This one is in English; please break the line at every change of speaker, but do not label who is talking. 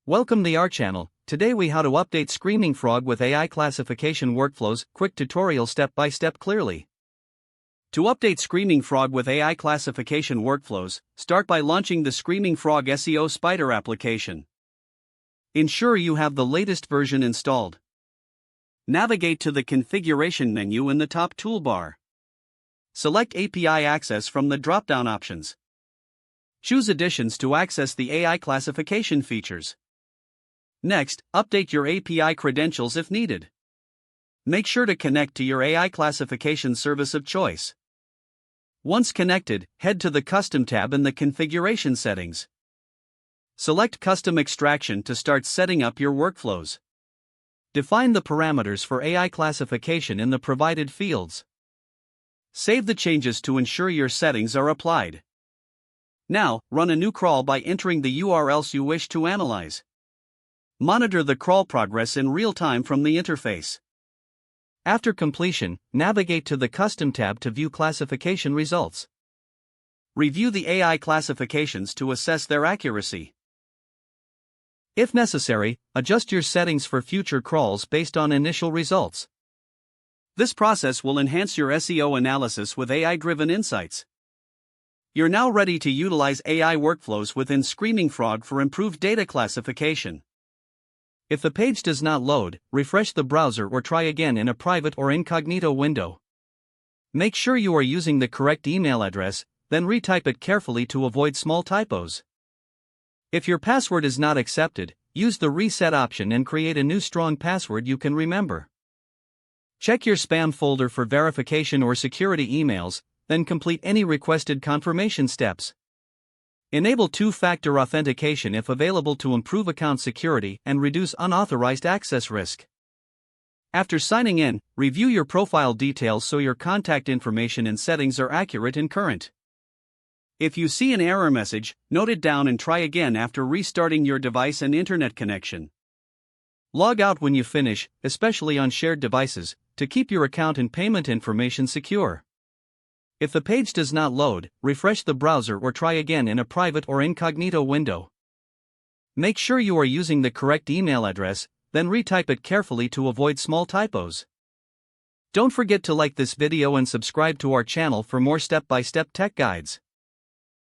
Welcome to our channel. Today we how to update Screaming Frog with AI classification workflows, quick tutorial step by step clearly. To update Screaming Frog with AI classification workflows, start by launching the Screaming Frog SEO Spider application. Ensure you have the latest version installed. Navigate to the configuration menu in the top toolbar. Select API access from the drop-down options. Choose Additions to access the AI classification features. Next, update your API credentials if needed. Make sure to connect to your AI classification service of choice. Once connected, head to the Custom tab in the Configuration settings. Select Custom Extraction to start setting up your workflows. Define the parameters for AI classification in the provided fields. Save the changes to ensure your settings are applied. Now, run a new crawl by entering the URLs you wish to analyze. Monitor the crawl progress in real time from the interface. After completion, navigate to the Custom tab to view classification results. Review the AI classifications to assess their accuracy. If necessary, adjust your settings for future crawls based on initial results. This process will enhance your SEO analysis with AI-driven insights. You're now ready to utilize AI workflows within Screaming Frog for improved data classification. If the page does not load, refresh the browser or try again in a private or incognito window. Make sure you are using the correct email address, then retype it carefully to avoid small typos. If your password is not accepted, use the reset option and create a new strong password you can remember. Check your spam folder for verification or security emails, then complete any requested confirmation steps. Enable two-factor authentication if available to improve account security and reduce unauthorized access risk. After signing in, review your profile details so your contact information and settings are accurate and current. If you see an error message, note it down and try again after restarting your device and internet connection. Log out when you finish, especially on shared devices, to keep your account and payment information secure. If the page does not load, refresh the browser or try again in a private or incognito window. Make sure you are using the correct email address, then retype it carefully to avoid small typos. Don't forget to like this video and subscribe to our channel for more step-by-step tech guides.